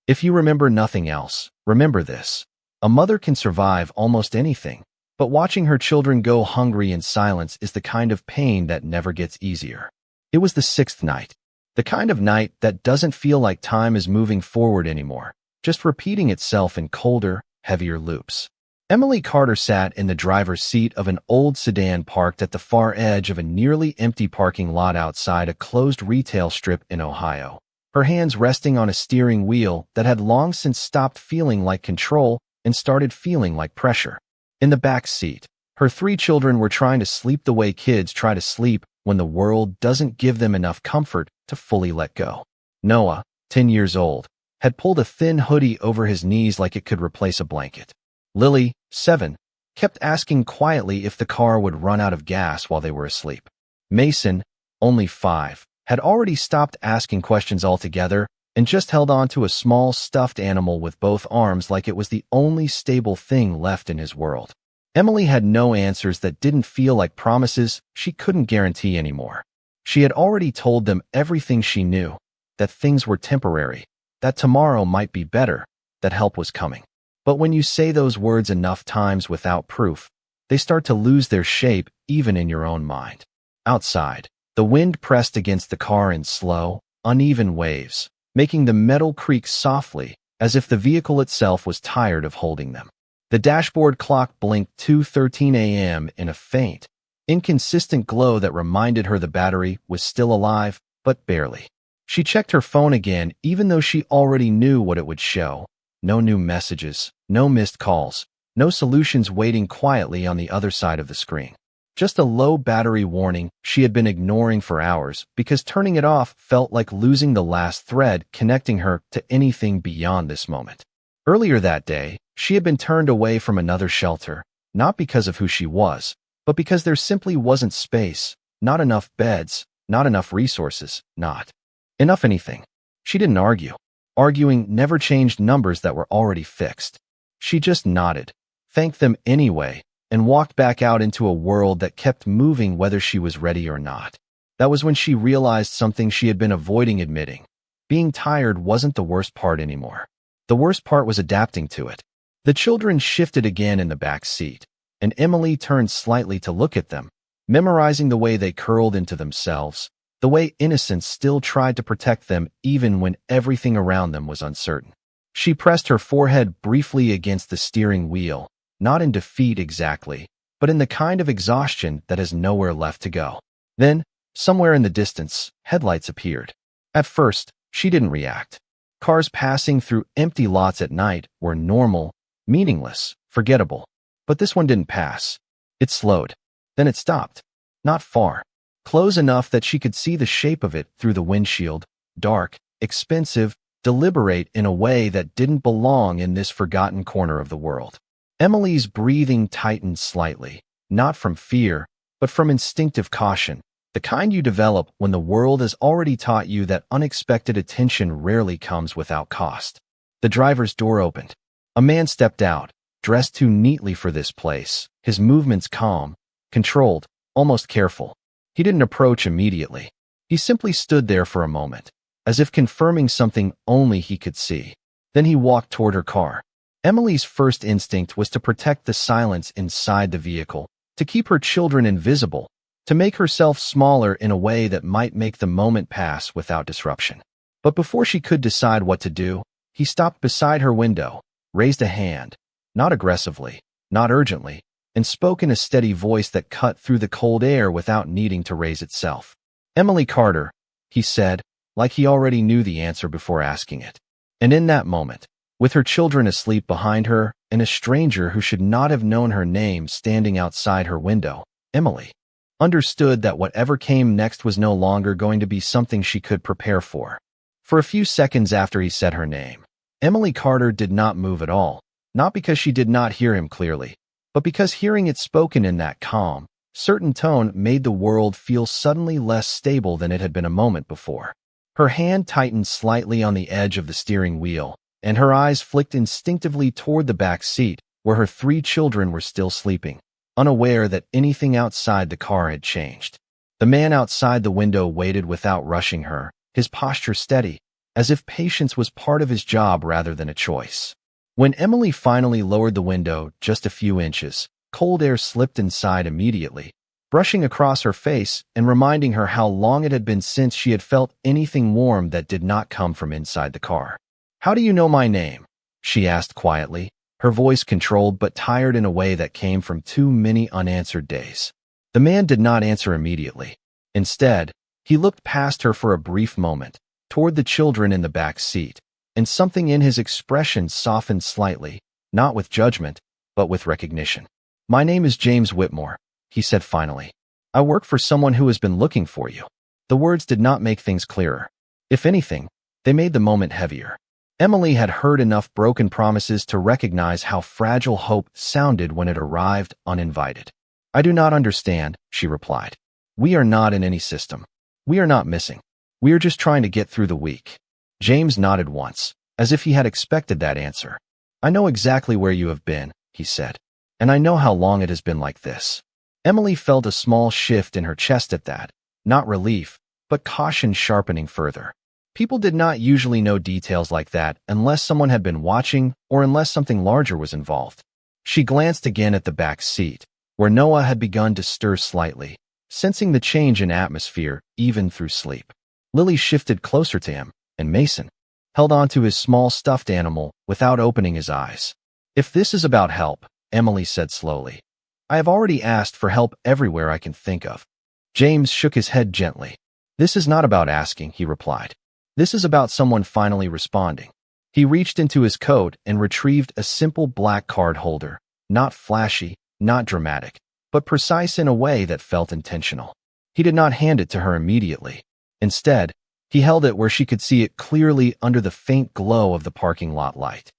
If you remember nothing else, remember this. A mother can survive almost anything, but watching her children go hungry in silence is the kind of pain that never gets easier. It was the sixth night. The kind of night that doesn't feel like time is moving forward anymore, just repeating itself in colder, heavier loops. Emily Carter sat in the driver's seat of an old sedan parked at the far edge of a nearly empty parking lot outside a closed retail strip in Ohio. Her hands resting on a steering wheel that had long since stopped feeling like control and started feeling like pressure. In the back seat, her 3 children were trying to sleep the way kids try to sleep when the world doesn't give them enough comfort to fully let go. Noah, 10 years old, had pulled a thin hoodie over his knees like it could replace a blanket. Lily, 7, kept asking quietly if the car would run out of gas while they were asleep. Mason, only 5, had already stopped asking questions altogether and just held on to a small stuffed animal with both arms like it was the only stable thing left in his world. Emily had no answers that didn't feel like promises she couldn't guarantee anymore. She had already told them everything she knew, that things were temporary, that tomorrow might be better, that help was coming. But when you say those words enough times without proof, they start to lose their shape even in your own mind. Outside, the wind pressed against the car in slow, uneven waves, making the metal creak softly, as if the vehicle itself was tired of holding them. The dashboard clock blinked 2:13 a.m. in a faint, inconsistent glow that reminded her the battery was still alive, but barely. She checked her phone again, even though she already knew what it would show. No new messages, no missed calls, no solutions waiting quietly on the other side of the screen. Just a low battery warning she had been ignoring for hours because turning it off felt like losing the last thread connecting her to anything beyond this moment. Earlier that day, she had been turned away from another shelter, not because of who she was, but because there simply wasn't space, not enough beds, not enough resources, not enough anything. She didn't argue. Arguing never changed numbers that were already fixed. She just nodded, thanked them anyway, and walked back out into a world that kept moving whether she was ready or not. That was when she realized something she had been avoiding admitting. Being tired wasn't the worst part anymore. The worst part was adapting to it. The children shifted again in the back seat, and Emily turned slightly to look at them, memorizing the way they curled into themselves, the way innocence still tried to protect them even when everything around them was uncertain. She pressed her forehead briefly against the steering wheel, not in defeat exactly, but in the kind of exhaustion that has nowhere left to go. Then, somewhere in the distance, headlights appeared. At first, she didn't react. Cars passing through empty lots at night were normal, meaningless, forgettable. But this one didn't pass. It slowed. Then it stopped. Not far. Close enough that she could see the shape of it through the windshield, dark, expensive, deliberate in a way that didn't belong in this forgotten corner of the world. Emily's breathing tightened slightly, not from fear, but from instinctive caution, the kind you develop when the world has already taught you that unexpected attention rarely comes without cost. The driver's door opened. A man stepped out, dressed too neatly for this place, his movements calm, controlled, almost careful. He didn't approach immediately. He simply stood there for a moment, as if confirming something only he could see. Then he walked toward her car. Emily's first instinct was to protect the silence inside the vehicle, to keep her children invisible, to make herself smaller in a way that might make the moment pass without disruption. But before she could decide what to do, he stopped beside her window, raised a hand, not aggressively, not urgently, and spoke in a steady voice that cut through the cold air without needing to raise itself. "Emily Carter," he said, like he already knew the answer before asking it. And in that moment, with her children asleep behind her and a stranger who should not have known her name standing outside her window, Emily understood that whatever came next was no longer going to be something she could prepare for. For a few seconds after he said her name, Emily Carter did not move at all, not because she did not hear him clearly, but because hearing it spoken in that calm, certain tone made the world feel suddenly less stable than it had been a moment before. Her hand tightened slightly on the edge of the steering wheel, and her eyes flicked instinctively toward the back seat, where her 3 children were still sleeping, unaware that anything outside the car had changed. The man outside the window waited without rushing her, his posture steady, as if patience was part of his job rather than a choice. When Emily finally lowered the window just a few inches, cold air slipped inside immediately, brushing across her face and reminding her how long it had been since she had felt anything warm that did not come from inside the car. "How do you know my name?" she asked quietly, her voice controlled but tired in a way that came from too many unanswered days. The man did not answer immediately. Instead, he looked past her for a brief moment, toward the children in the back seat, and something in his expression softened slightly, not with judgment, but with recognition. "My name is James Whitmore," he said finally. "I work for someone who has been looking for you." The words did not make things clearer. If anything, they made the moment heavier. Emily had heard enough broken promises to recognize how fragile hope sounded when it arrived uninvited. "I do not understand," she replied. "We are not in any system. We are not missing. We are just trying to get through the week." James nodded once, as if he had expected that answer. "I know exactly where you have been," he said, "and I know how long it has been like this." Emily felt a small shift in her chest at that, not relief, but caution sharpening further. People did not usually know details like that unless someone had been watching or unless something larger was involved. She glanced again at the back seat, where Noah had begun to stir slightly, sensing the change in atmosphere even through sleep. Lily shifted closer to him, and Mason held onto his small stuffed animal without opening his eyes. "If this is about help," Emily said slowly, "I have already asked for help everywhere I can think of." James shook his head gently. "This is not about asking," he replied. "This is about someone finally responding." He reached into his coat and retrieved a simple black card holder, not flashy, not dramatic, but precise in a way that felt intentional. He did not hand it to her immediately. Instead, he held it where she could see it clearly under the faint glow of the parking lot light.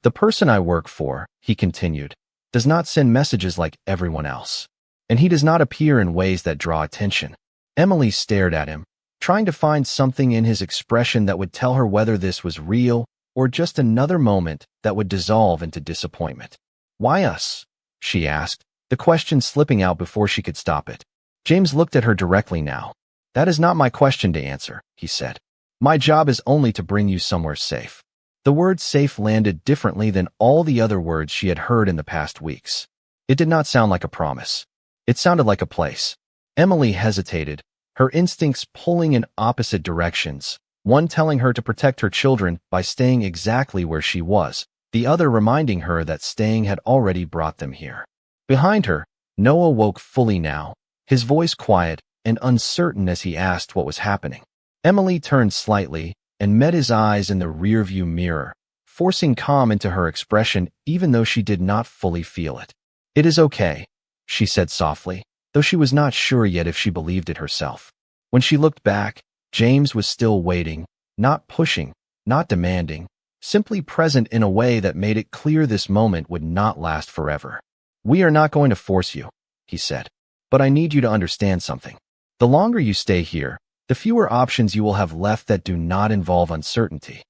"The person I work for," he continued, "does not send messages like everyone else. And he does not appear in ways that draw attention." Emily stared at him, trying to find something in his expression that would tell her whether this was real or just another moment that would dissolve into disappointment. "Why us?" she asked, the question slipping out before she could stop it. James looked at her directly now. "That is not my question to answer," he said. "My job is only to bring you somewhere safe." The word safe landed differently than all the other words she had heard in the past weeks. It did not sound like a promise. It sounded like a place. Emily hesitated, her instincts pulling in opposite directions, one telling her to protect her children by staying exactly where she was, the other reminding her that staying had already brought them here. Behind her, Noah woke fully now, his voice quiet and uncertain as he asked what was happening. Emily turned slightly and met his eyes in the rearview mirror, forcing calm into her expression even though she did not fully feel it. "It is okay," she said softly, though she was not sure yet if she believed it herself. When she looked back, James was still waiting, not pushing, not demanding, simply present in a way that made it clear this moment would not last forever. "We are not going to force you," he said, "but I need you to understand something. The longer you stay here, the fewer options you will have left that do not involve uncertainty."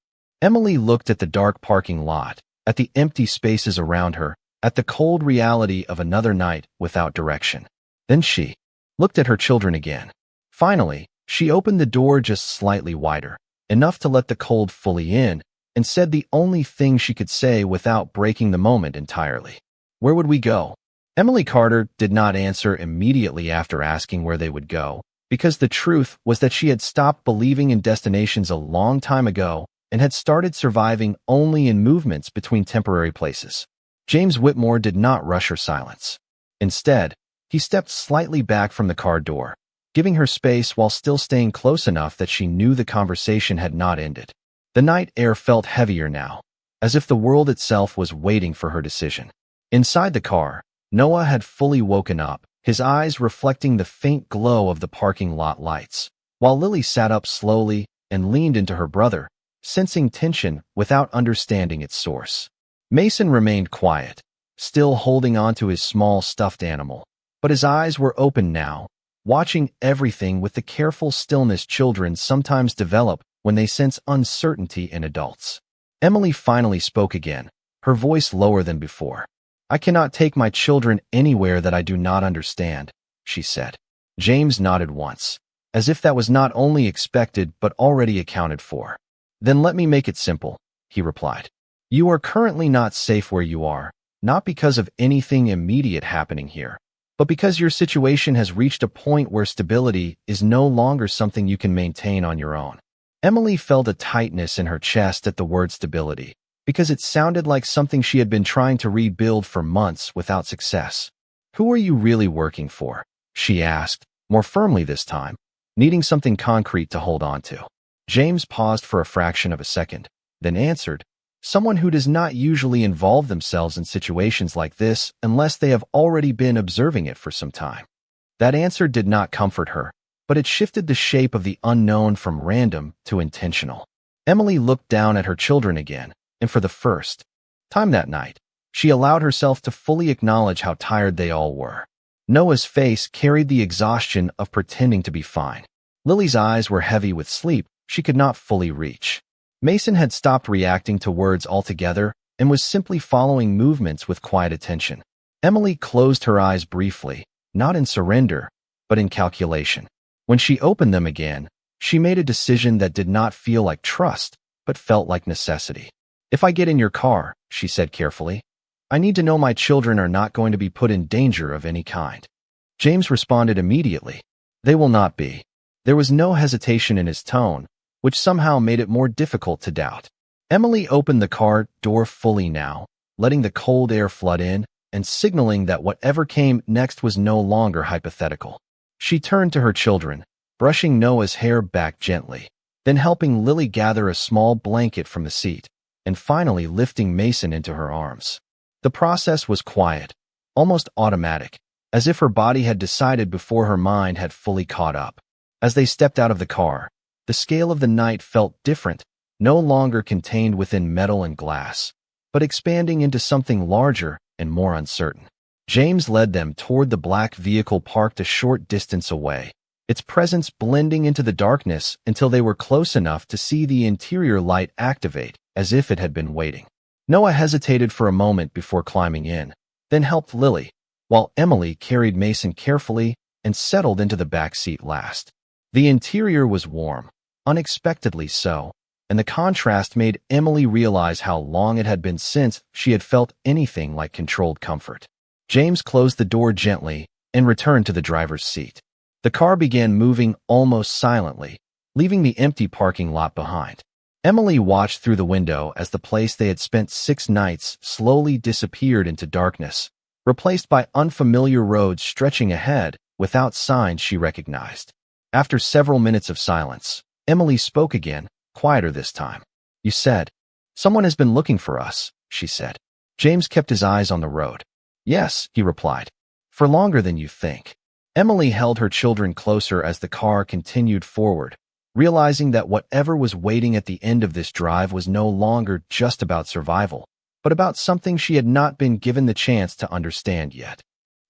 Emily looked at the dark parking lot, at the empty spaces around her, at the cold reality of another night without direction. Then she looked at her children again. Finally, she opened the door just slightly wider, enough to let the cold fully in, and said the only thing she could say without breaking the moment entirely. "Where would we go?" Emily Carter did not answer immediately after asking where they would go, because the truth was that she had stopped believing in destinations a long time ago and had started surviving only in movements between temporary places. James Whitmore did not rush her silence. Instead, he stepped slightly back from the car door, giving her space while still staying close enough that she knew the conversation had not ended. The night air felt heavier now, as if the world itself was waiting for her decision. Inside the car, Noah had fully woken up, his eyes reflecting the faint glow of the parking lot lights, while Lily sat up slowly and leaned into her brother, sensing tension without understanding its source. Mason remained quiet, still holding on to his small stuffed animal, but his eyes were open now, watching everything with the careful stillness children sometimes develop when they sense uncertainty in adults. Emily finally spoke again, her voice lower than before. "I cannot take my children anywhere that I do not understand," she said. James nodded once, as if that was not only expected but already accounted for. Then let me make it simple, he replied. You are currently not safe where you are, not because of anything immediate happening here, but because your situation has reached a point where stability is no longer something you can maintain on your own. Emily felt a tightness in her chest at the word stability, because it sounded like something she had been trying to rebuild for months without success. Who are you really working for? She asked, more firmly this time, needing something concrete to hold on to. James paused for a fraction of a second, then answered, someone who does not usually involve themselves in situations like this unless they have already been observing it for some time. That answer did not comfort her, but it shifted the shape of the unknown from random to intentional. Emily looked down at her children again, and for the first time that night, she allowed herself to fully acknowledge how tired they all were. Noah's face carried the exhaustion of pretending to be fine. Lily's eyes were heavy with sleep she could not fully reach. Mason had stopped reacting to words altogether and was simply following movements with quiet attention. Emily closed her eyes briefly, not in surrender, but in calculation. When she opened them again, she made a decision that did not feel like trust, but felt like necessity. If I get in your car, she said carefully, I need to know my children are not going to be put in danger of any kind. James responded immediately. They will not be. There was no hesitation in his tone, which somehow made it more difficult to doubt. Emily opened the car door fully now, letting the cold air flood in and signaling that whatever came next was no longer hypothetical. She turned to her children, brushing Noah's hair back gently, then helping Lily gather a small blanket from the seat, and finally lifting Mason into her arms. The process was quiet, almost automatic, as if her body had decided before her mind had fully caught up. As they stepped out of the car, the scale of the night felt different, no longer contained within metal and glass, but expanding into something larger and more uncertain. James led them toward the black vehicle parked a short distance away, its presence blending into the darkness until they were close enough to see the interior light activate as if it had been waiting. Noah hesitated for a moment before climbing in, then helped Lily, while Emily carried Mason carefully and settled into the back seat last. The interior was warm, unexpectedly so, and the contrast made Emily realize how long it had been since she had felt anything like controlled comfort. James closed the door gently and returned to the driver's seat. The car began moving almost silently, leaving the empty parking lot behind. Emily watched through the window as the place they had spent 6 nights slowly disappeared into darkness, replaced by unfamiliar roads stretching ahead without signs she recognized. After several minutes of silence, Emily spoke again, quieter this time. You said, someone has been looking for us, she said. James kept his eyes on the road. Yes, he replied. For longer than you think. Emily held her children closer as the car continued forward, realizing that whatever was waiting at the end of this drive was no longer just about survival, but about something she had not been given the chance to understand yet.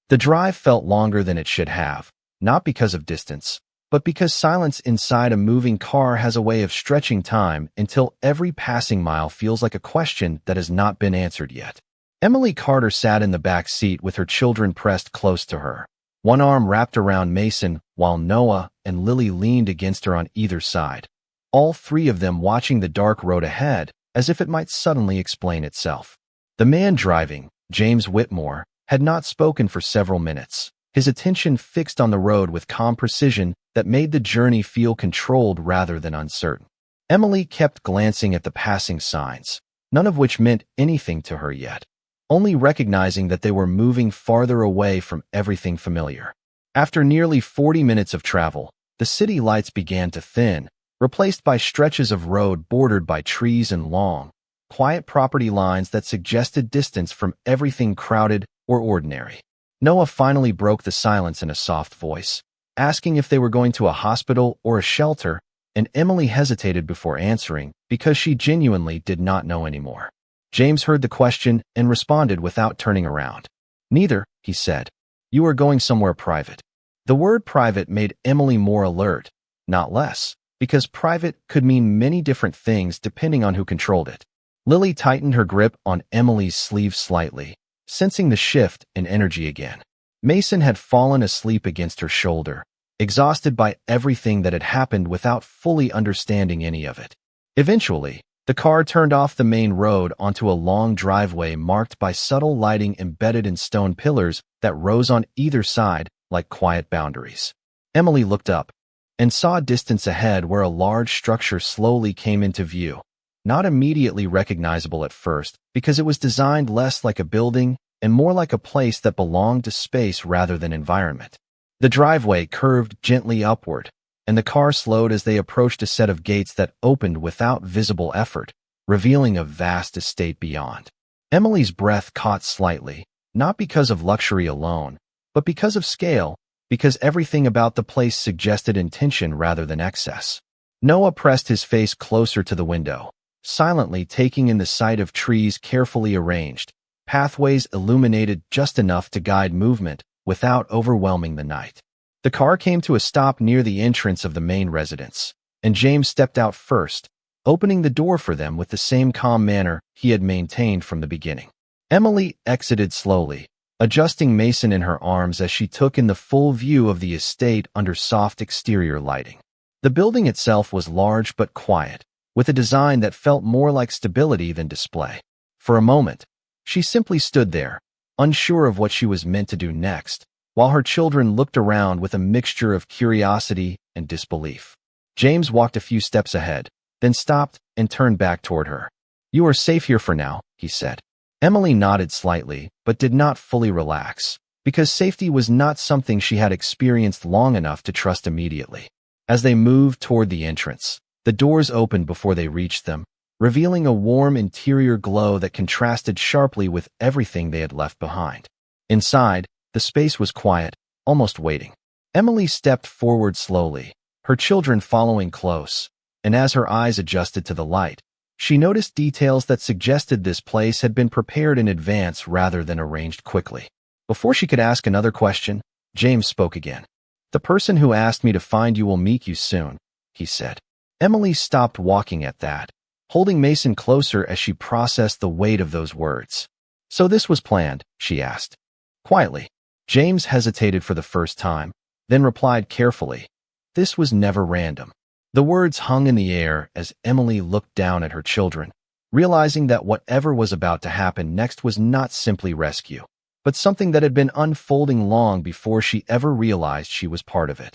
The drive felt longer than it should have, not because of distance, but because silence inside a moving car has a way of stretching time until every passing mile feels like a question that has not been answered yet. Emily Carter sat in the back seat with her children pressed close to her, one arm wrapped around Mason while Noah and Lily leaned against her on either side, all 3 of them watching the dark road ahead as if it might suddenly explain itself. The man driving, James Whitmore, had not spoken for several minutes, his attention fixed on the road with calm precision that made the journey feel controlled rather than uncertain. Emily kept glancing at the passing signs, none of which meant anything to her yet, only recognizing that they were moving farther away from everything familiar. After nearly 40 minutes of travel, the city lights began to thin, replaced by stretches of road bordered by trees and long, quiet property lines that suggested distance from everything crowded or ordinary. Noah finally broke the silence in a soft voice, asking if they were going to a hospital or a shelter, and Emily hesitated before answering because she genuinely did not know anymore. James heard the question and responded without turning around. Neither, he said. You are going somewhere private. The word private made Emily more alert, not less, because private could mean many different things depending on who controlled it. Lily tightened her grip on Emily's sleeve slightly, sensing the shift in energy again. Mason had fallen asleep against her shoulder, exhausted by everything that had happened without fully understanding any of it. Eventually, the car turned off the main road onto a long driveway marked by subtle lighting embedded in stone pillars that rose on either side like quiet boundaries. Emily looked up and saw distance ahead where a large structure slowly came into view, not immediately recognizable at first because it was designed less like a building and more like a place that belonged to space rather than environment. The driveway curved gently upward, and the car slowed as they approached a set of gates that opened without visible effort, revealing a vast estate beyond. Emily's breath caught slightly, not because of luxury alone, but because of scale, because everything about the place suggested intention rather than excess. Noah pressed his face closer to the window, silently taking in the sight of trees carefully arranged, pathways illuminated just enough to guide movement without overwhelming the night. The car came to a stop near the entrance of the main residence, and James stepped out first, opening the door for them with the same calm manner he had maintained from the beginning. Emily exited slowly, adjusting Mason in her arms as she took in the full view of the estate under soft exterior lighting. The building itself was large but quiet, with a design that felt more like stability than display. For a moment, she simply stood there, unsure of what she was meant to do next, while her children looked around with a mixture of curiosity and disbelief. James walked a few steps ahead, then stopped and turned back toward her. "You are safe here for now," he said. Emily nodded slightly, but did not fully relax, because safety was not something she had experienced long enough to trust immediately. As they moved toward the entrance, the doors opened before they reached them, revealing a warm interior glow that contrasted sharply with everything they had left behind. Inside, the space was quiet, almost waiting. Emily stepped forward slowly, her children following close, and as her eyes adjusted to the light, she noticed details that suggested this place had been prepared in advance rather than arranged quickly. Before she could ask another question, James spoke again. "The person who asked me to find you will meet you soon," he said. Emily stopped walking at that, holding Mason closer as she processed the weight of those words. "So this was planned?" she asked. Quietly, James hesitated for the first time, then replied carefully, "This was never random." The words hung in the air as Emily looked down at her children, realizing that whatever was about to happen next was not simply rescue, but something that had been unfolding long before she ever realized she was part of it.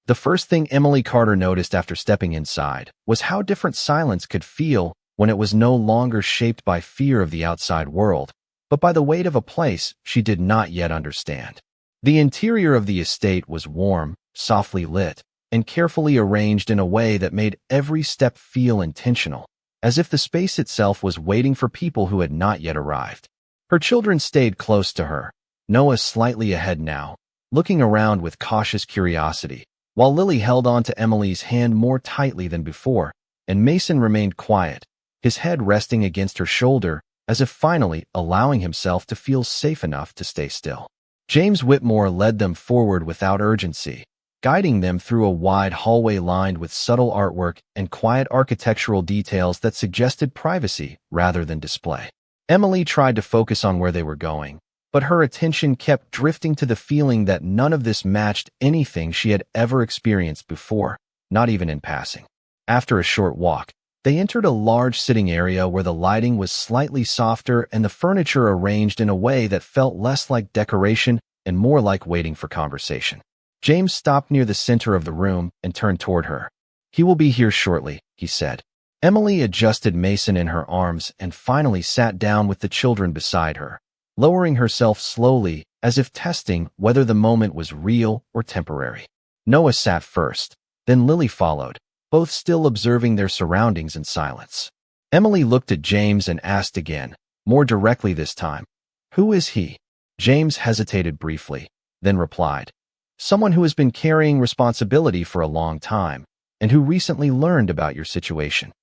The first thing Emily Carter noticed after stepping inside was how different silence could feel when it was no longer shaped by fear of the outside world, but by the weight of a place she did not yet understand. The interior of the estate was warm, softly lit, and carefully arranged in a way that made every step feel intentional, as if the space itself was waiting for people who had not yet arrived. Her children stayed close to her, Noah slightly ahead now, looking around with cautious curiosity, while Lily held on to Emily's hand more tightly than before, and Mason remained quiet, his head resting against her shoulder, as if finally allowing himself to feel safe enough to stay still. James Whitmore led them forward without urgency, guiding them through a wide hallway lined with subtle artwork and quiet architectural details that suggested privacy rather than display. Emily tried to focus on where they were going, but her attention kept drifting to the feeling that none of this matched anything she had ever experienced before, not even in passing. After a short walk, they entered a large sitting area where the lighting was slightly softer and the furniture arranged in a way that felt less like decoration and more like waiting for conversation. James stopped near the center of the room and turned toward her. "He will be here shortly," he said. Emily adjusted Mason in her arms and finally sat down with the children beside her, lowering herself slowly as if testing whether the moment was real or temporary. Noah sat first, then Lily followed, both still observing their surroundings in silence. Emily looked at James and asked again, more directly this time, "Who is he?" James hesitated briefly, then replied, "Someone who has been carrying responsibility for a long time, and who recently learned about your situation."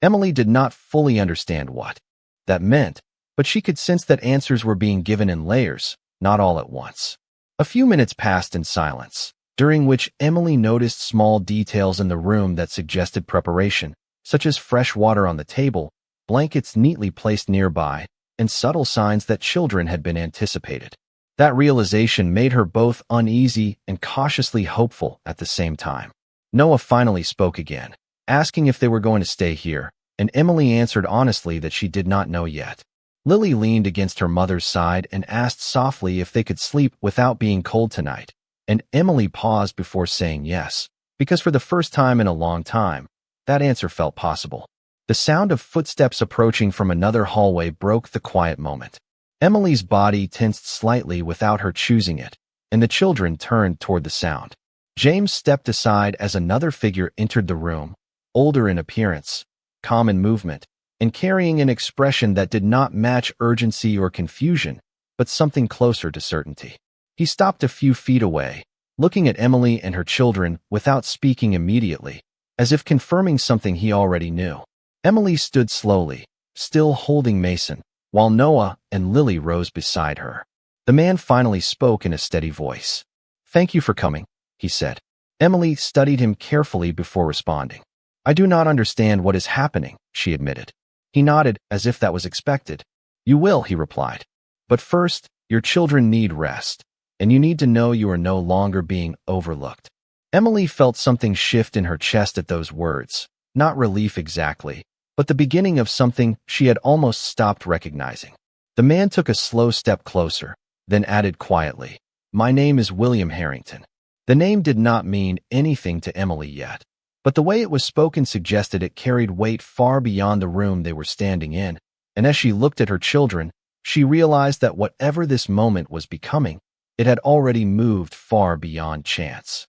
Emily did not fully understand what that meant, but she could sense that answers were being given in layers, not all at once. A few minutes passed in silence, during which Emily noticed small details in the room that suggested preparation, such as fresh water on the table, blankets neatly placed nearby, and subtle signs that children had been anticipated. That realization made her both uneasy and cautiously hopeful at the same time. Noah finally spoke again, asking if they were going to stay here, and Emily answered honestly that she did not know yet. Lily leaned against her mother's side and asked softly if they could sleep without being cold tonight, and Emily paused before saying yes, because for the first time in a long time, that answer felt possible. The sound of footsteps approaching from another hallway broke the quiet moment. Emily's body tensed slightly without her choosing it, and the children turned toward the sound. James stepped aside as another figure entered the room, older in appearance, calm in movement, and carrying an expression that did not match urgency or confusion, but something closer to certainty. He stopped a few feet away, looking at Emily and her children without speaking immediately, as if confirming something he already knew. Emily stood slowly, still holding Mason, while Noah and Lily rose beside her. The man finally spoke in a steady voice. "Thank you for coming," he said. Emily studied him carefully before responding. "I do not understand what is happening," she admitted. He nodded as if that was expected. "You will," he replied. "But first, your children need rest, and you need to know you are no longer being overlooked." Emily felt something shift in her chest at those words, not relief exactly, but the beginning of something she had almost stopped recognizing. The man took a slow step closer, then added quietly, "My name is William Harrington." The name did not mean anything to Emily yet, but the way it was spoken suggested it carried weight far beyond the room they were standing in, and as she looked at her children, she realized that whatever this moment was becoming, it had already moved far beyond chance.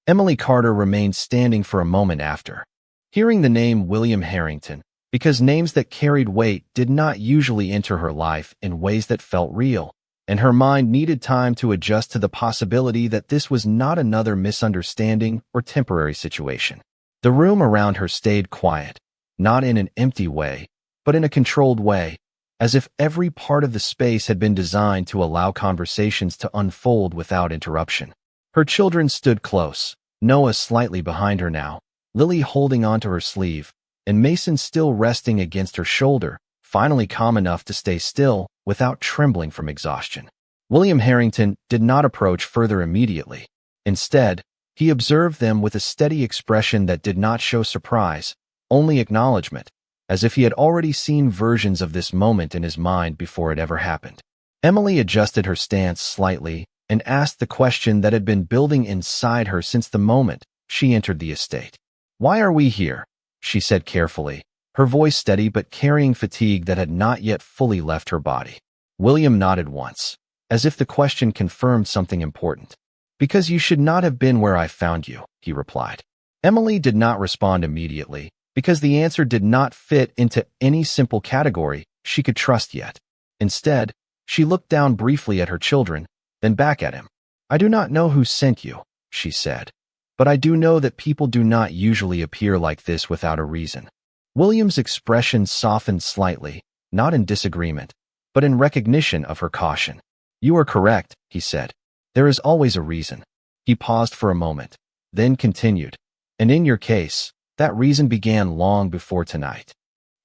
Emily Carter remained standing for a moment after. Hearing the name William Harrington, because names that carried weight did not usually enter her life in ways that felt real, and her mind needed time to adjust to the possibility that this was not another misunderstanding or temporary situation. The room around her stayed quiet, not in an empty way, but in a controlled way, as if every part of the space had been designed to allow conversations to unfold without interruption. Her children stood close, Noah slightly behind her now, Lily holding onto her sleeve, and Mason still resting against her shoulder, finally calm enough to stay still without trembling from exhaustion. William Harrington did not approach further immediately. Instead, he observed them with a steady expression that did not show surprise, only acknowledgement, as if he had already seen versions of this moment in his mind before it ever happened. Emily adjusted her stance slightly and asked the question that had been building inside her since the moment she entered the estate. "Why are we here?" she said carefully, her voice steady but carrying fatigue that had not yet fully left her body. William nodded once, as if the question confirmed something important. "Because you should not have been where I found you," he replied. Emily did not respond immediately, because the answer did not fit into any simple category she could trust yet. Instead, she looked down briefly at her children, then back at him. "I do not know who sent you," she said, "but I do know that people do not usually appear like this without a reason." William's expression softened slightly, not in disagreement, but in recognition of her caution. "You are correct," he said. "There is always a reason." He paused for a moment, then continued, "And in your case, that reason began long before tonight."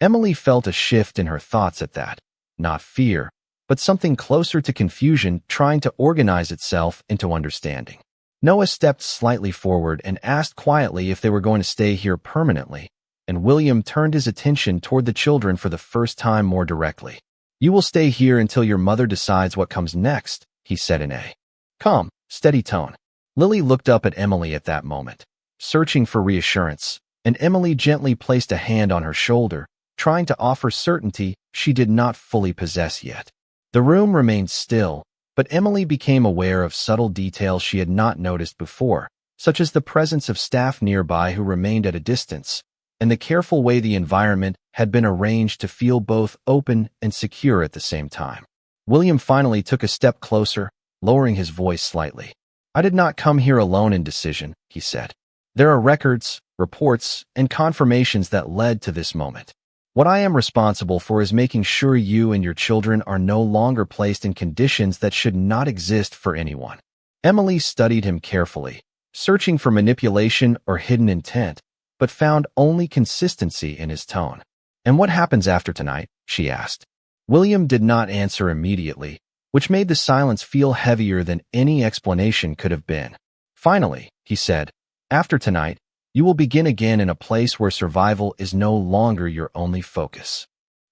Emily felt a shift in her thoughts at that, not fear, but something closer to confusion trying to organize itself into understanding. Noah stepped slightly forward and asked quietly if they were going to stay here permanently, and William turned his attention toward the children for the first time more directly. "You will stay here until your mother decides what comes next," he said in a calm, steady tone. Lily looked up at Emily at that moment, searching for reassurance, and Emily gently placed a hand on her shoulder, trying to offer certainty she did not fully possess yet. The room remained still, but Emily became aware of subtle details she had not noticed before, such as the presence of staff nearby who remained at a distance, and the careful way the environment had been arranged to feel both open and secure at the same time. William finally took a step closer, lowering his voice slightly. "I did not come here alone in decision," he said. "There are records, reports, and confirmations that led to this moment. What I am responsible for is making sure you and your children are no longer placed in conditions that should not exist for anyone." Emily studied him carefully, searching for manipulation or hidden intent, but found only consistency in his tone. "And what happens after tonight?" she asked. William did not answer immediately, which made the silence feel heavier than any explanation could have been. Finally, he said, "After tonight, You will begin again in a place where survival is no longer your only focus.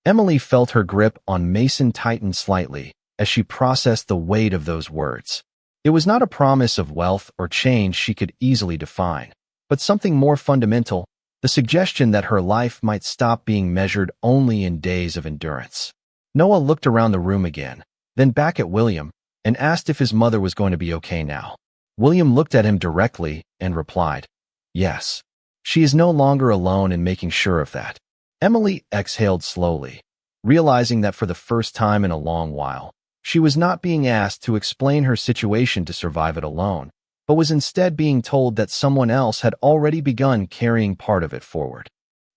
Emily felt her grip on Mason tighten slightly as she processed the weight of those words. It was not a promise of wealth or change she could easily define, but something more fundamental, the suggestion that her life might stop being measured only in days of endurance. Noah looked around the room again, then back at William, and asked if his mother was going to be okay now. William looked at him directly and replied, "Yes. She is no longer alone in making sure of that." Emily exhaled slowly, realizing that for the first time in a long while, she was not being asked to explain her situation to survive it alone, but was instead being told that someone else had already begun carrying part of it forward.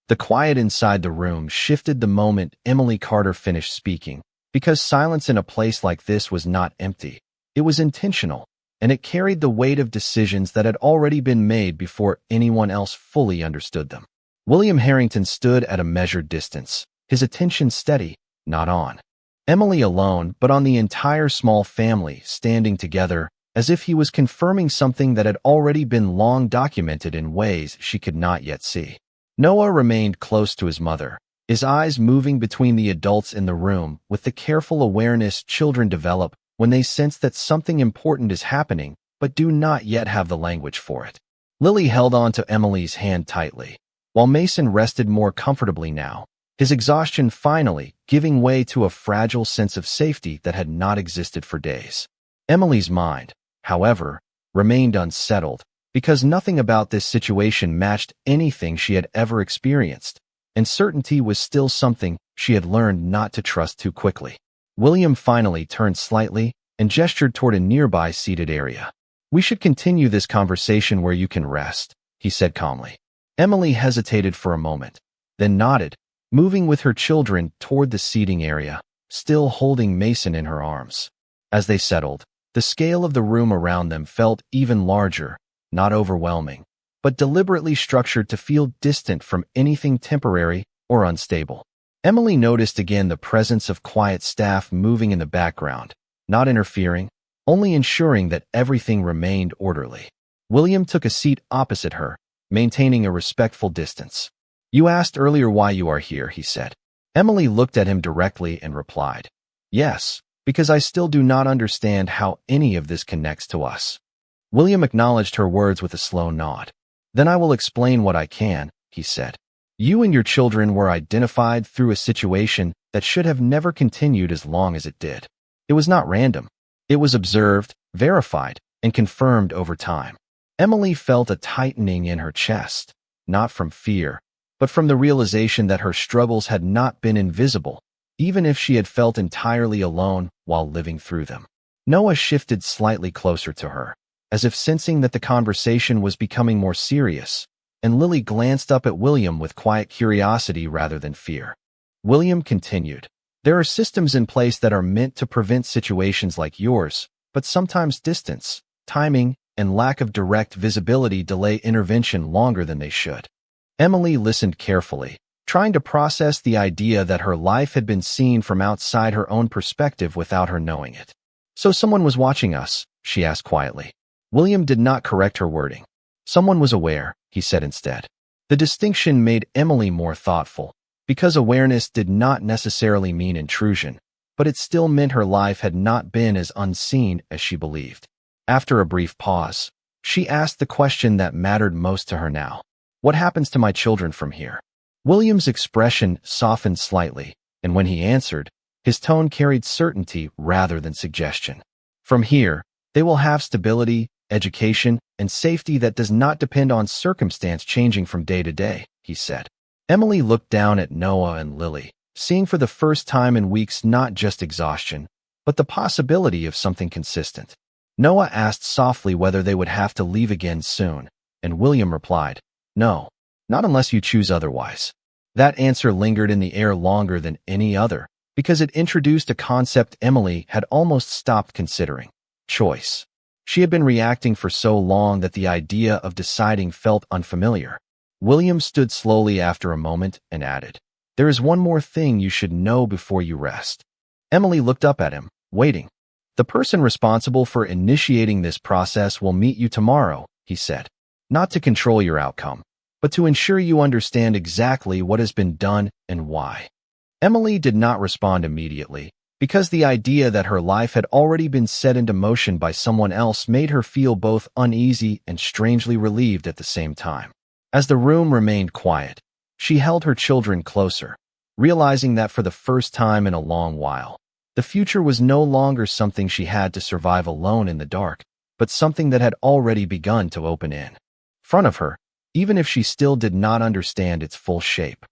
The quiet inside the room shifted the moment Emily Carter finished speaking, because silence in a place like this was not empty. It was intentional, and it carried the weight of decisions that had already been made before anyone else fully understood them. William Harrington stood at a measured distance, his attention steady, not on Emily alone, but on the entire small family standing together, as if he was confirming something that had already been long documented in ways she could not yet see. Noah remained close to his mother, his eyes moving between the adults in the room with the careful awareness children develop when they sense that something important is happening but do not yet have the language for it. Lily held on to Emily's hand tightly, while Mason rested more comfortably now, his exhaustion finally giving way to a fragile sense of safety that had not existed for days. Emily's mind, however, remained unsettled because nothing about this situation matched anything she had ever experienced, and certainty was still something she had learned not to trust too quickly. William finally turned slightly and gestured toward a nearby seated area. "We should continue this conversation where you can rest," he said calmly. Emily hesitated for a moment, then nodded, moving with her children toward the seating area, still holding Mason in her arms. As they settled, the scale of the room around them felt even larger, not overwhelming, but deliberately structured to feel distant from anything temporary or unstable. Emily noticed again the presence of quiet staff moving in the background, not interfering, only ensuring that everything remained orderly. William took a seat opposite her, maintaining a respectful distance. "You asked earlier why you are here," he said. Emily looked at him directly and replied, "Yes, because I still do not understand how any of this connects to us." William acknowledged her words with a slow nod. "Then I will explain what I can," he said. "You and your children were identified through a situation that should have never continued as long as it did. It was not random. It was observed, verified, and confirmed over time." Emily felt a tightening in her chest, not from fear, but from the realization that her struggles had not been invisible, even if she had felt entirely alone while living through them. Noah shifted slightly closer to her, as if sensing that the conversation was becoming more serious, and Lily glanced up at William with quiet curiosity rather than fear. William continued, "There are systems in place that are meant to prevent situations like yours, but sometimes distance, timing, and lack of direct visibility delay intervention longer than they should." Emily listened carefully, trying to process the idea that her life had been seen from outside her own perspective without her knowing it. "So someone was watching us?" she asked quietly. William did not correct her wording. "Someone was aware," he said instead. The distinction made Emily more thoughtful, because awareness did not necessarily mean intrusion, but it still meant her life had not been as unseen as she believed. After a brief pause, she asked the question that mattered most to her now. "What happens to my children from here?" William's expression softened slightly, and when he answered, his tone carried certainty rather than suggestion. "From here, they will have stability, education, and safety that does not depend on circumstance changing from day to day," he said. Emily looked down at Noah and Lily, seeing for the first time in weeks not just exhaustion, but the possibility of something consistent. Noah asked softly whether they would have to leave again soon, and William replied, "No, not unless you choose otherwise." That answer lingered in the air longer than any other, because it introduced a concept Emily had almost stopped considering: choice. She had been reacting for so long that the idea of deciding felt unfamiliar. William stood slowly after a moment and added, "There is one more thing you should know before you rest." Emily looked up at him, waiting. "The person responsible for initiating this process will meet you tomorrow," he said. "Not to control your outcome, but to ensure you understand exactly what has been done and why. Emily did not respond immediately, because the idea that her life had already been set into motion by someone else made her feel both uneasy and strangely relieved at the same time. As the room remained quiet, she held her children closer, realizing that for the first time in a long while, the future was no longer something she had to survive alone in the dark, but something that had already begun to open in front of her, even if she still did not understand its full shape.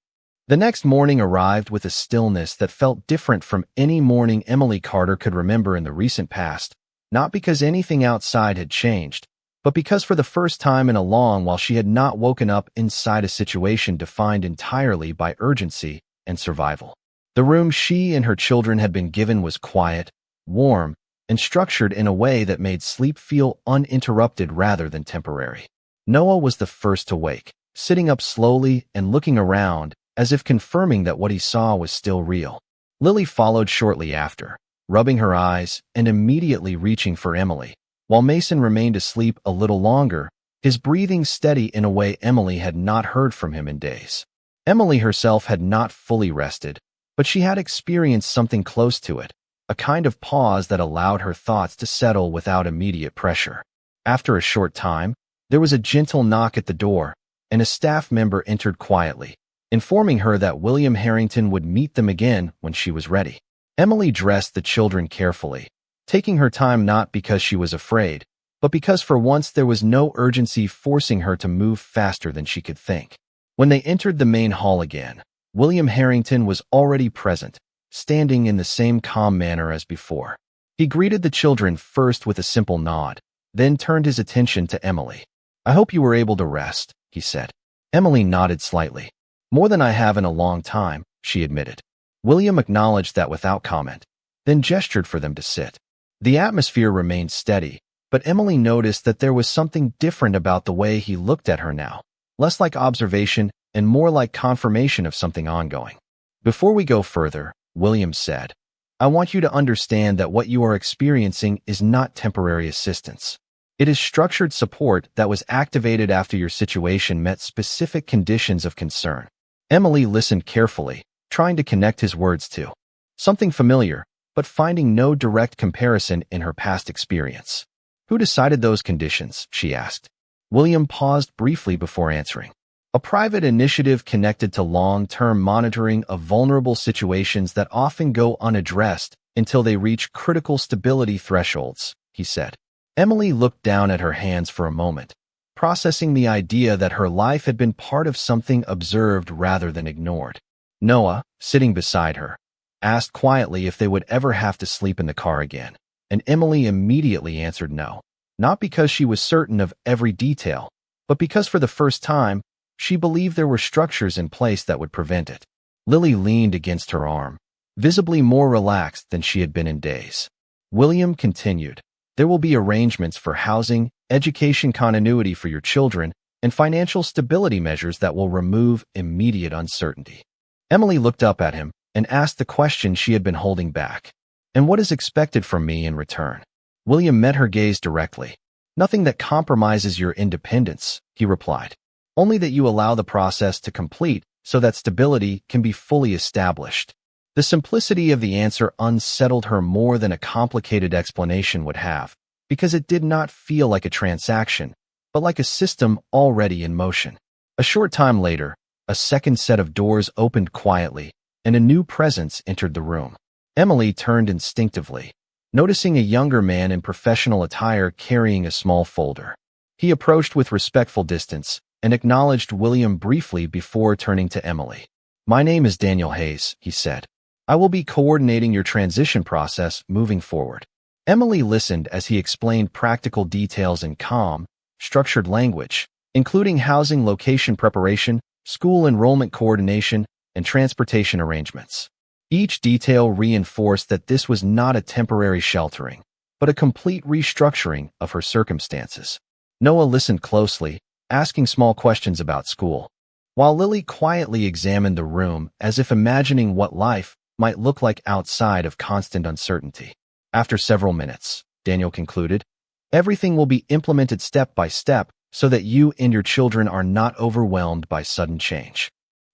The next morning arrived with a stillness that felt different from any morning Emily Carter could remember in the recent past, not because anything outside had changed, but because for the first time in a long while she had not woken up inside a situation defined entirely by urgency and survival. The room she and her children had been given was quiet, warm, and structured in a way that made sleep feel uninterrupted rather than temporary. Noah was the first to wake, sitting up slowly and looking around, as if confirming that what he saw was still real. Lily followed shortly after, rubbing her eyes and immediately reaching for Emily, while Mason remained asleep a little longer, his breathing steady in a way Emily had not heard from him in days. Emily herself had not fully rested, but she had experienced something close to it, a kind of pause that allowed her thoughts to settle without immediate pressure. After a short time, there was a gentle knock at the door, and a staff member entered quietly, informing her that William Harrington would meet them again when she was ready. Emily dressed the children carefully, taking her time not because she was afraid, but because for once there was no urgency forcing her to move faster than she could think. When they entered the main hall again, William Harrington was already present, standing in the same calm manner as before. He greeted the children first with a simple nod, then turned his attention to Emily. "I hope you were able to rest," he said. Emily nodded slightly. "More than I have in a long time," she admitted. William acknowledged that without comment, then gestured for them to sit. The atmosphere remained steady, but Emily noticed that there was something different about the way he looked at her now, less like observation and more like confirmation of something ongoing. "Before we go further," William said, "I want you to understand that what you are experiencing is not temporary assistance. It is structured support that was activated after your situation met specific conditions of concern." Emily listened carefully, trying to connect his words to something familiar, but finding no direct comparison in her past experience. "Who decided those conditions?" she asked. William paused briefly before answering. "A private initiative connected to long-term monitoring of vulnerable situations that often go unaddressed until they reach critical stability thresholds," he said. Emily looked down at her hands for a moment, processing the idea that her life had been part of something observed rather than ignored. Noah, sitting beside her, asked quietly if they would ever have to sleep in the car again, and Emily immediately answered no, not because she was certain of every detail, but because for the first time, she believed there were structures in place that would prevent it. Lily leaned against her arm, visibly more relaxed than she had been in days. William continued, "There will be arrangements for housing, education continuity for your children, and financial stability measures that will remove immediate uncertainty." Emily looked up at him and asked the question she had been holding back. "And what is expected from me in return?" William met her gaze directly. "Nothing that compromises your independence," he replied. "Only that you allow the process to complete so that stability can be fully established." The simplicity of the answer unsettled her more than a complicated explanation would have, because it did not feel like a transaction, but like a system already in motion. A short time later, a second set of doors opened quietly, and a new presence entered the room. Emily turned instinctively, noticing a younger man in professional attire carrying a small folder. He approached with respectful distance and acknowledged William briefly before turning to Emily. "My name is Daniel Hayes," he said. "I will be coordinating your transition process moving forward." Emily listened as he explained practical details in calm, structured language, including housing location preparation, school enrollment coordination, and transportation arrangements. Each detail reinforced that this was not a temporary sheltering, but a complete restructuring of her circumstances. Noah listened closely, asking small questions about school, while Lily quietly examined the room as if imagining what life might look like outside of constant uncertainty. After several minutes, Daniel concluded, "Everything will be implemented step by step so that you and your children are not overwhelmed by sudden change.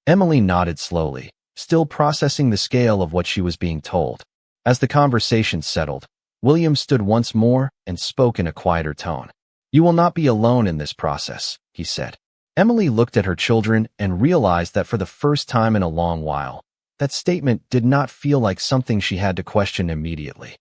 Emily nodded slowly, still processing the scale of what she was being told. As the conversation settled, William stood once more and spoke in a quieter tone. "You will not be alone in this process," he said. Emily looked at her children and realized that for the first time in a long while, that statement did not feel like something she had to question immediately.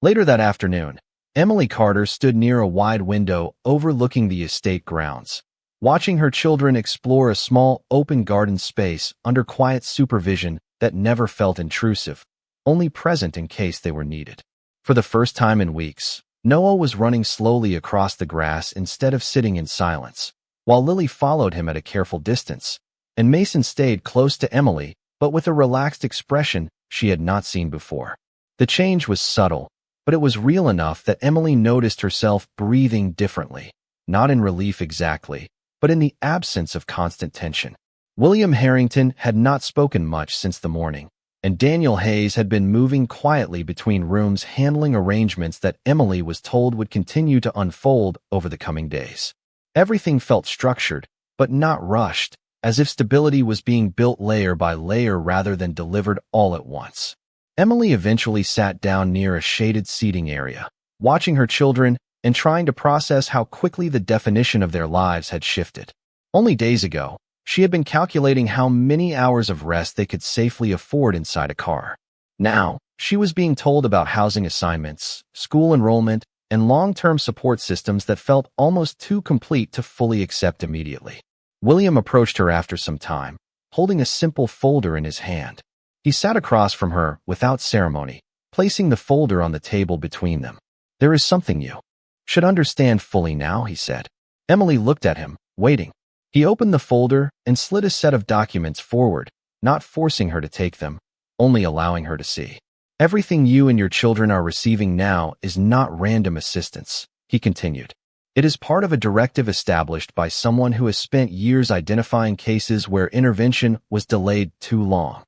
Later that afternoon, Emily Carter stood near a wide window overlooking the estate grounds, watching her children explore a small open garden space under quiet supervision that never felt intrusive, only present in case they were needed. For the first time in weeks, Noah was running slowly across the grass instead of sitting in silence, while Lily followed him at a careful distance, and Mason stayed close to Emily, but with a relaxed expression she had not seen before. The change was subtle, but it was real enough that Emily noticed herself breathing differently, not in relief exactly, but in the absence of constant tension. William Harrington had not spoken much since the morning, and Daniel Hayes had been moving quietly between rooms handling arrangements that Emily was told would continue to unfold over the coming days. Everything felt structured, but not rushed, as if stability was being built layer by layer rather than delivered all at once. Emily eventually sat down near a shaded seating area, watching her children and trying to process how quickly the definition of their lives had shifted. Only days ago, she had been calculating how many hours of rest they could safely afford inside a car. Now, she was being told about housing assignments, school enrollment, and long-term support systems that felt almost too complete to fully accept immediately. William approached her after some time, holding a simple folder in his hand. He sat across from her without ceremony, placing the folder on the table between them. "There is something you should understand fully now," he said. Emily looked at him, waiting. He opened the folder and slid a set of documents forward, not forcing her to take them, only allowing her to see. "Everything you and your children are receiving now is not random assistance," he continued. "It is part of a directive established by someone who has spent years identifying cases where intervention was delayed too long."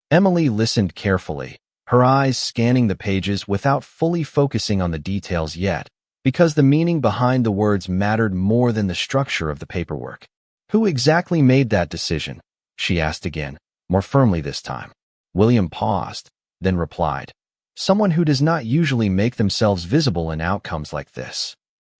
Emily listened carefully, her eyes scanning the pages without fully focusing on the details yet, because the meaning behind the words mattered more than the structure of the paperwork. "Who exactly made that decision?" she asked again, more firmly this time. William paused, then replied, "Someone who does not usually make themselves visible in outcomes like this."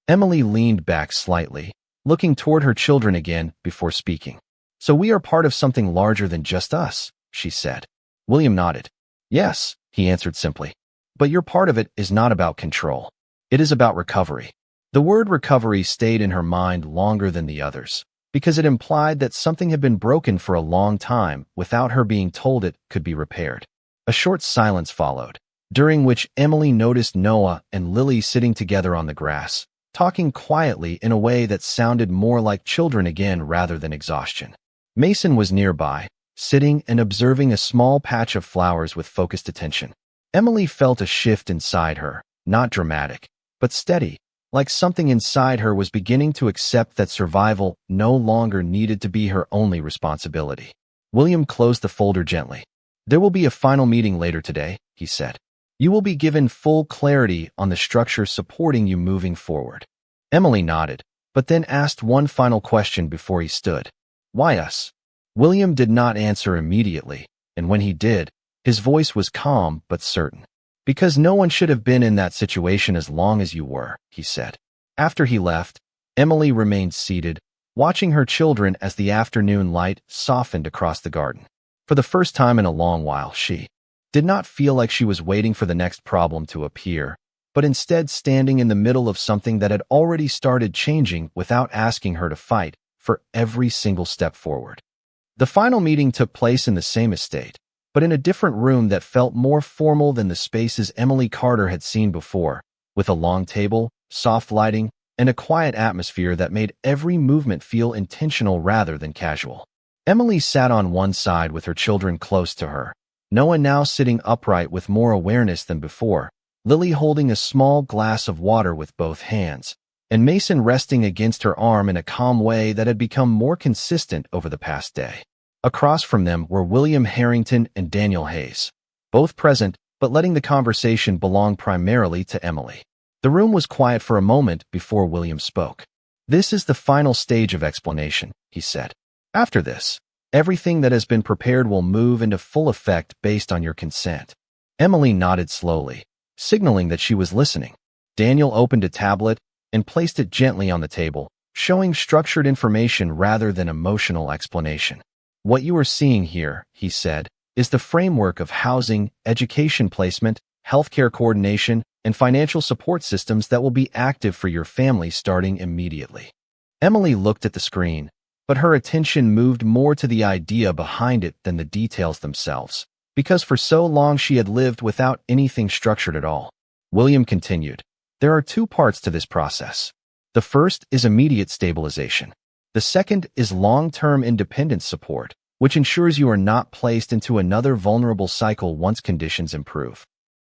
Emily leaned back slightly, looking toward her children again before speaking. "So we are part of something larger than just us," she said. William nodded. "Yes," he answered simply. "But your part of it is not about control. It is about recovery." The word recovery stayed in her mind longer than the others, because it implied that something had been broken for a long time without her being told it could be repaired. A short silence followed, during which Emily noticed Noah and Lily sitting together on the grass, talking quietly in a way that sounded more like children again rather than exhaustion. Mason was nearby, sitting and observing a small patch of flowers with focused attention. Emily felt a shift inside her, not dramatic, but steady, like something inside her was beginning to accept that survival no longer needed to be her only responsibility. William closed the folder gently. "There will be a final meeting later today," he said. "You will be given full clarity on the structure supporting you moving forward." Emily nodded, but then asked one final question before he stood. "Why us?" William did not answer immediately, and when he did, his voice was calm but certain. "Because no one should have been in that situation as long as you were," he said. After he left, Emily remained seated, watching her children as the afternoon light softened across the garden. For the first time in a long while, she did not feel like she was waiting for the next problem to appear, but instead standing in the middle of something that had already started changing without asking her to fight for every single step forward. The final meeting took place in the same estate, but in a different room that felt more formal than the spaces Emily Carter had seen before, with a long table, soft lighting, and a quiet atmosphere that made every movement feel intentional rather than casual. Emily sat on one side with her children close to her, Noah now sitting upright with more awareness than before, Lily holding a small glass of water with both hands, and Mason resting against her arm in a calm way that had become more consistent over the past day. Across from them were William Harrington and Daniel Hayes, both present but letting the conversation belong primarily to Emily. The room was quiet for a moment before William spoke. This is the final stage of explanation, he said. After this, everything that has been prepared will move into full effect based on your consent. Emily nodded slowly, signaling that she was listening. Daniel opened a tablet and placed it gently on the table, showing structured information rather than emotional explanation. What you are seeing here, he said, is the framework of housing, education placement, healthcare coordination, and financial support systems that will be active for your family starting immediately. Emily looked at the screen, but her attention moved more to the idea behind it than the details themselves, because for so long she had lived without anything structured at all. William continued, "There are two parts to this process. The first is immediate stabilization. The second is long-term independence support, which ensures you are not placed into another vulnerable cycle once conditions improve."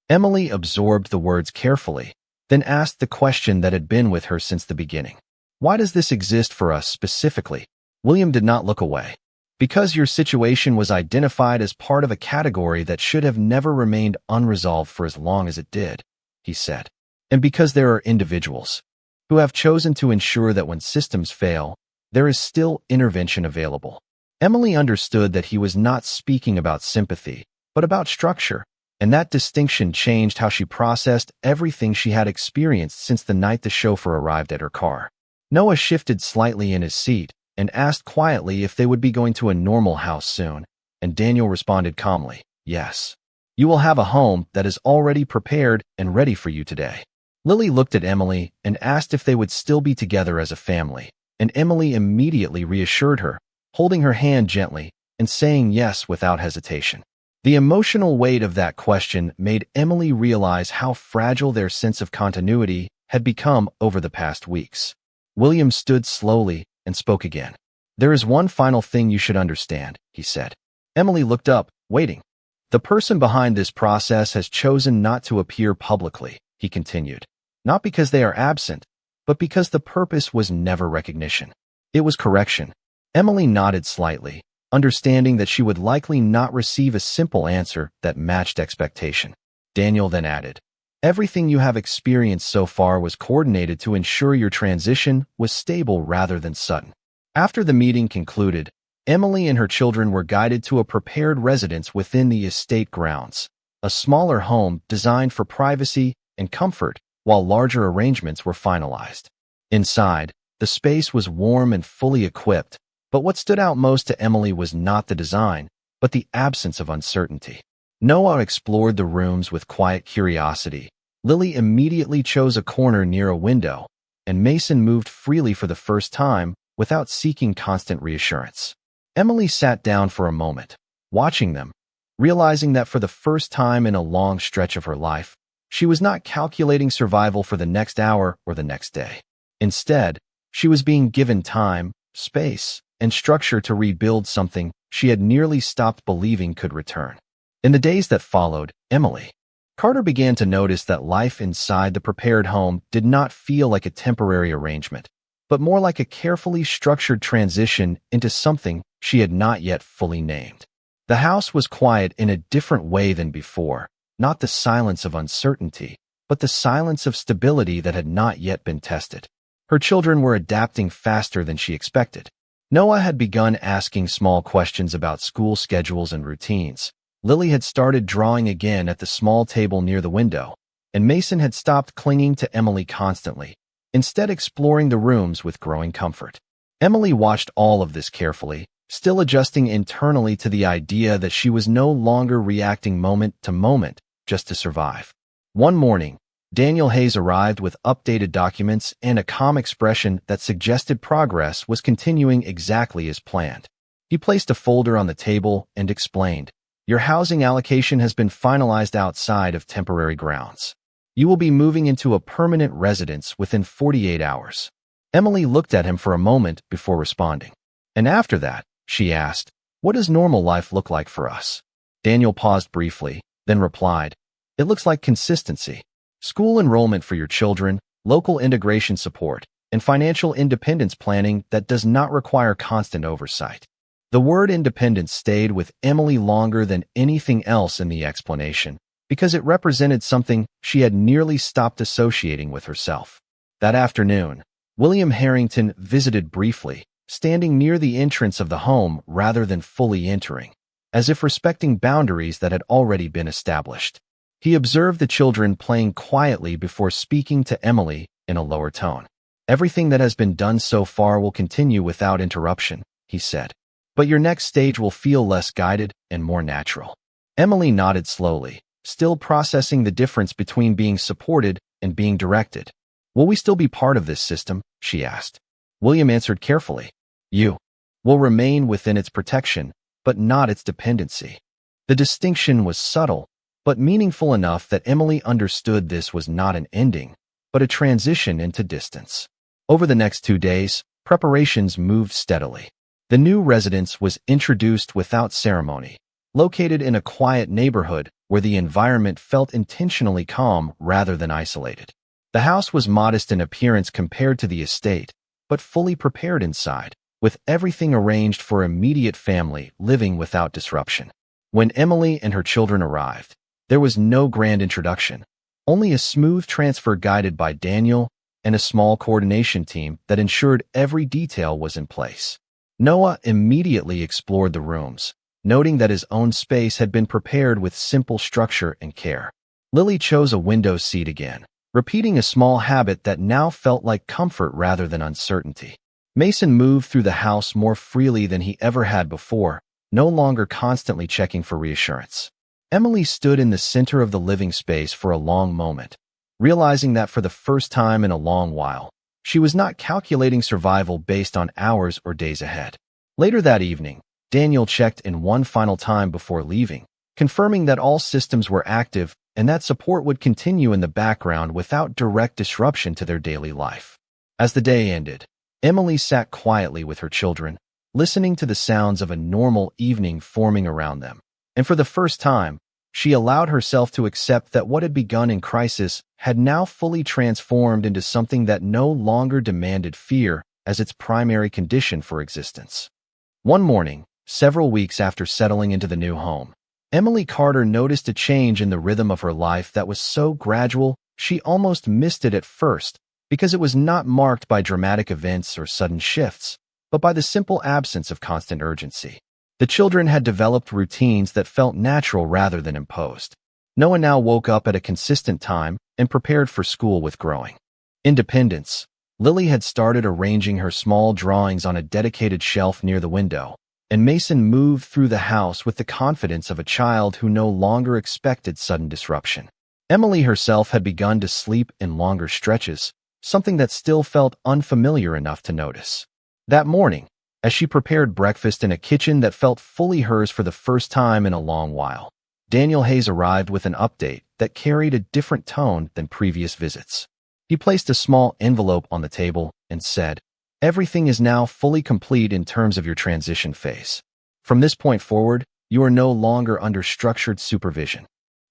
Emily absorbed the words carefully, then asked the question that had been with her since the beginning. "Why does this exist for us specifically?" William did not look away. "Because your situation was identified as part of a category that should have never remained unresolved for as long as it did," he said. "And because there are individuals who have chosen to ensure that when systems fail, there is still intervention available." Emily understood that he was not speaking about sympathy, but about structure, and that distinction changed how she processed everything she had experienced since the night the chauffeur arrived at her car. Noah shifted slightly in his seat and asked quietly if they would be going to a normal house soon, and Daniel responded calmly, "Yes. You will have a home that is already prepared and ready for you today." Lily looked at Emily and asked if they would still be together as a family, and Emily immediately reassured her, holding her hand gently and saying yes without hesitation. The emotional weight of that question made Emily realize how fragile their sense of continuity had become over the past weeks. William stood slowly and spoke again. "There is one final thing you should understand," he said. Emily looked up, waiting. "The person behind this process has chosen not to appear publicly," he continued. "Not because they are absent, but because the purpose was never recognition. It was correction." Emily nodded slightly, understanding that she would likely not receive a simple answer that matched expectation. Daniel then added, "Everything you have experienced so far was coordinated to ensure your transition was stable rather than sudden." After the meeting concluded, Emily and her children were guided to a prepared residence within the estate grounds, a smaller home designed for privacy and comfort, while larger arrangements were finalized. Inside, the space was warm and fully equipped, but what stood out most to Emily was not the design, but the absence of uncertainty. Noah explored the rooms with quiet curiosity. Lily immediately chose a corner near a window, and Mason moved freely for the first time without seeking constant reassurance. Emily sat down for a moment, watching them, realizing that for the first time in a long stretch of her life, she was not calculating survival for the next hour or the next day. Instead, she was being given time, space, and structure to rebuild something she had nearly stopped believing could return. In the days that followed, Carter began to notice that life inside the prepared home did not feel like a temporary arrangement, but more like a carefully structured transition into something she had not yet fully named. The house was quiet in a different way than before, not the silence of uncertainty, but the silence of stability that had not yet been tested. Her children were adapting faster than she expected. Noah had begun asking small questions about school schedules and routines. Lily had started drawing again at the small table near the window, and Mason had stopped clinging to Emily constantly, instead exploring the rooms with growing comfort. Emily watched all of this carefully, still adjusting internally to the idea that she was no longer reacting moment to moment just to survive. One morning, Daniel Hayes arrived with updated documents and a calm expression that suggested progress was continuing exactly as planned. He placed a folder on the table and explained, "Your housing allocation has been finalized outside of temporary grounds. You will be moving into a permanent residence within 48 hours. Emily looked at him for a moment before responding. "And after that," she asked, "what does normal life look like for us?" Daniel paused briefly, then replied, "It looks like consistency. School enrollment for your children, local integration support, and financial independence planning that does not require constant oversight." The word independence stayed with Emily longer than anything else in the explanation, because it represented something she had nearly stopped associating with herself. That afternoon, William Harrington visited briefly, standing near the entrance of the home rather than fully entering, as if respecting boundaries that had already been established. He observed the children playing quietly before speaking to Emily in a lower tone. "Everything that has been done so far will continue without interruption," he said. "But your next stage will feel less guided and more natural." Emily nodded slowly, still processing the difference between being supported and being directed. "Will we still be part of this system?" she asked. William answered carefully. "You will remain within its protection, but not its dependency." The distinction was subtle, but meaningful enough that Emily understood this was not an ending, but a transition into distance. Over the next 2 days, preparations moved steadily. The new residence was introduced without ceremony, located in a quiet neighborhood where the environment felt intentionally calm rather than isolated. The house was modest in appearance compared to the estate, but fully prepared inside, with everything arranged for immediate family living without disruption. When Emily and her children arrived, there was no grand introduction, only a smooth transfer guided by Daniel and a small coordination team that ensured every detail was in place. Noah immediately explored the rooms, noting that his own space had been prepared with simple structure and care. Lily chose a window seat again, repeating a small habit that now felt like comfort rather than uncertainty. Mason moved through the house more freely than he ever had before, no longer constantly checking for reassurance. Emily stood in the center of the living space for a long moment, realizing that for the first time in a long while, she was not calculating survival based on hours or days ahead. Later that evening, Daniel checked in one final time before leaving, confirming that all systems were active and that support would continue in the background without direct disruption to their daily life. As the day ended, Emily sat quietly with her children, listening to the sounds of a normal evening forming around them. And for the first time, she allowed herself to accept that what had begun in crisis had now fully transformed into something that no longer demanded fear as its primary condition for existence. One morning, several weeks after settling into the new home, Emily Carter noticed a change in the rhythm of her life that was so gradual she almost missed it at first because it was not marked by dramatic events or sudden shifts, but by the simple absence of constant urgency. The children had developed routines that felt natural rather than imposed. Noah now woke up at a consistent time and prepared for school with growing independence. Lily had started arranging her small drawings on a dedicated shelf near the window, and Mason moved through the house with the confidence of a child who no longer expected sudden disruption. Emily herself had begun to sleep in longer stretches, something that still felt unfamiliar enough to notice. That morning, as she prepared breakfast in a kitchen that felt fully hers for the first time in a long while, Daniel Hayes arrived with an update that carried a different tone than previous visits. He placed a small envelope on the table and said, "Everything is now fully complete in terms of your transition phase. From this point forward, you are no longer under structured supervision."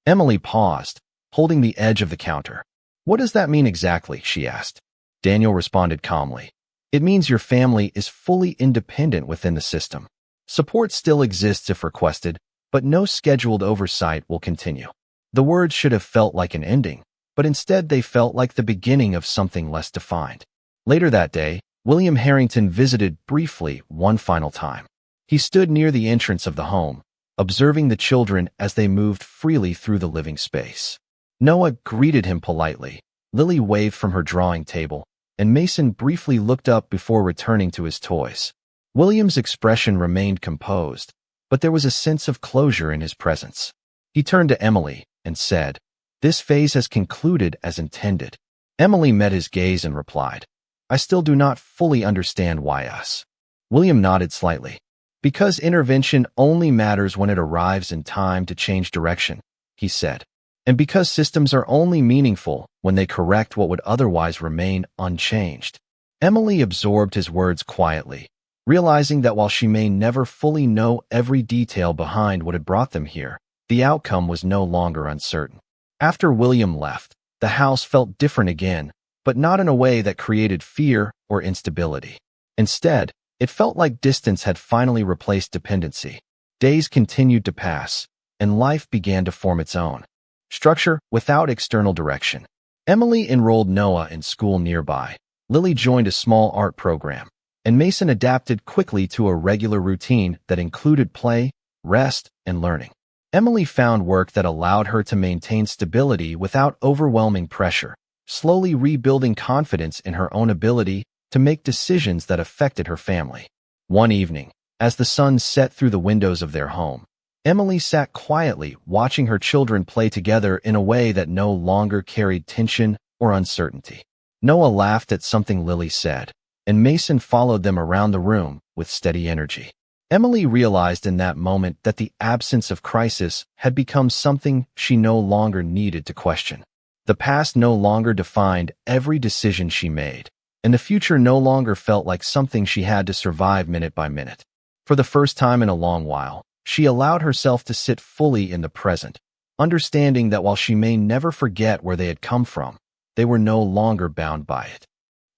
Emily paused, holding the edge of the counter. "What does that mean exactly?" she asked. Daniel responded calmly. "It means your family is fully independent within the system. Support still exists if requested, but no scheduled oversight will continue." The words should have felt like an ending, but instead they felt like the beginning of something less defined. Later that day, William Harrington visited briefly one final time. He stood near the entrance of the home, observing the children as they moved freely through the living space. Noah greeted him politely, Lily waved from her drawing table, and Mason briefly looked up before returning to his toys. William's expression remained composed, but there was a sense of closure in his presence. He turned to Emily and said, "This phase has concluded as intended." Emily met his gaze and replied, "I still do not fully understand why us." William nodded slightly. "Because intervention only matters when it arrives in time to change direction," he said. "And because systems are only meaningful when they correct what would otherwise remain unchanged." Emily absorbed his words quietly, realizing that while she may never fully know every detail behind what had brought them here, the outcome was no longer uncertain. After William left, the house felt different again, but not in a way that created fear or instability. Instead, it felt like distance had finally replaced dependency. Days continued to pass, and life began to form its own structure without external direction. Emily enrolled Noah in school nearby, Lily joined a small art program, and Mason adapted quickly to a regular routine that included play, rest, and learning. Emily found work that allowed her to maintain stability without overwhelming pressure, slowly rebuilding confidence in her own ability to make decisions that affected her family. One evening, as the sun set through the windows of their home, Emily sat quietly watching her children play together in a way that no longer carried tension or uncertainty. Noah laughed at something Lily said, and Mason followed them around the room with steady energy. Emily realized in that moment that the absence of crisis had become something she no longer needed to question. The past no longer defined every decision she made, and the future no longer felt like something she had to survive minute by minute. For the first time in a long while, she allowed herself to sit fully in the present, understanding that while she may never forget where they had come from, they were no longer bound by it.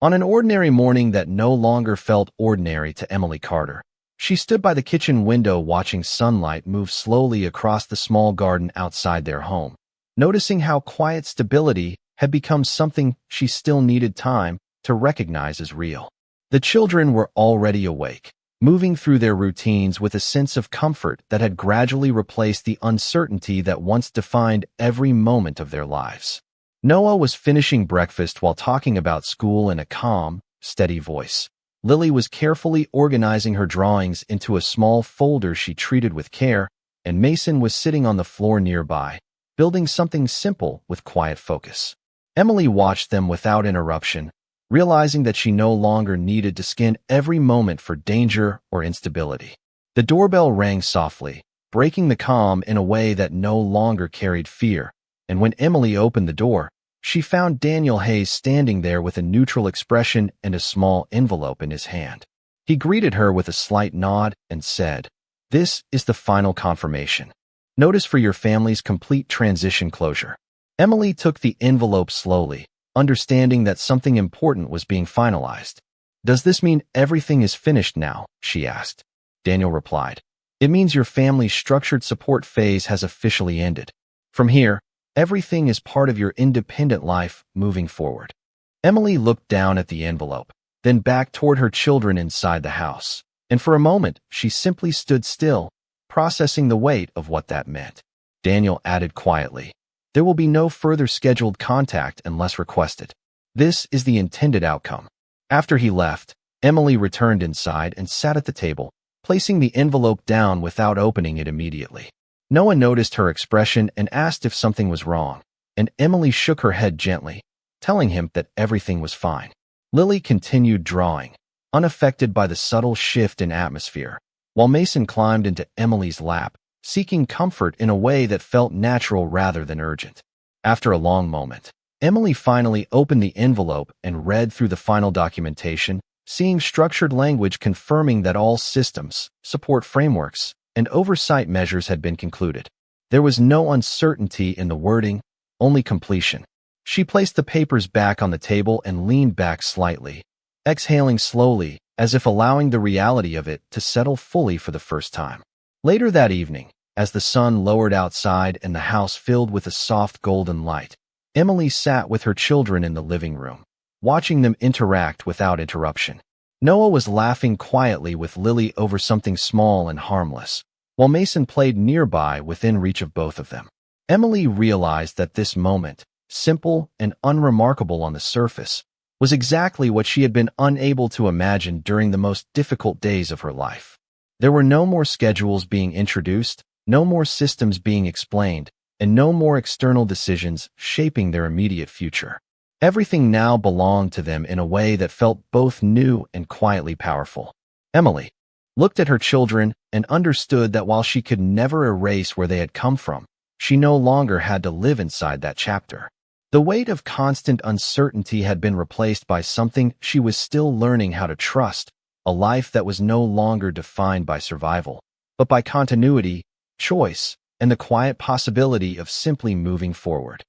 On an ordinary morning that no longer felt ordinary to Emily Carter, she stood by the kitchen window watching sunlight move slowly across the small garden outside their home, noticing how quiet stability had become something she still needed time to recognize as real. The children were already awake, moving through their routines with a sense of comfort that had gradually replaced the uncertainty that once defined every moment of their lives. Noah was finishing breakfast while talking about school in a calm, steady voice. Lily was carefully organizing her drawings into a small folder she treated with care, and Mason was sitting on the floor nearby, building something simple with quiet focus. Emily watched them without interruption, realizing that she no longer needed to scan every moment for danger or instability. The doorbell rang softly, breaking the calm in a way that no longer carried fear, and when Emily opened the door, she found Daniel Hayes standing there with a neutral expression and a small envelope in his hand. He greeted her with a slight nod and said, "This is the final confirmation. Notice for your family's complete transition closure." Emily took the envelope slowly, understanding that something important was being finalized. "Does this mean everything is finished now?" she asked. Daniel replied, "It means your family's structured support phase has officially ended. From here, everything is part of your independent life moving forward." Emily looked down at the envelope, then back toward her children inside the house, and for a moment she simply stood still, processing the weight of what that meant. Daniel added quietly, "There will be no further scheduled contact unless requested. This is the intended outcome." After he left, Emily returned inside and sat at the table, placing the envelope down without opening it immediately. Noah noticed her expression and asked if something was wrong, and Emily shook her head gently, telling him that everything was fine. Lily continued drawing, unaffected by the subtle shift in atmosphere, while Mason climbed into Emily's lap, seeking comfort in a way that felt natural rather than urgent. After a long moment, Emily finally opened the envelope and read through the final documentation, seeing structured language confirming that all systems, support frameworks, and oversight measures had been concluded. There was no uncertainty in the wording, only completion. She placed the papers back on the table and leaned back slightly, exhaling slowly, as if allowing the reality of it to settle fully for the first time. Later that evening, as the sun lowered outside and the house filled with a soft golden light, Emily sat with her children in the living room, watching them interact without interruption. Noah was laughing quietly with Lily over something small and harmless, while Mason played nearby within reach of both of them. Emily realized that this moment, simple and unremarkable on the surface, was exactly what she had been unable to imagine during the most difficult days of her life. There were no more schedules being introduced, no more systems being explained, and no more external decisions shaping their immediate future. Everything now belonged to them in a way that felt both new and quietly powerful. Emily looked at her children and understood that while she could never erase where they had come from, she no longer had to live inside that chapter. The weight of constant uncertainty had been replaced by something she was still learning how to trust, a life that was no longer defined by survival, but by continuity, choice, and the quiet possibility of simply moving forward.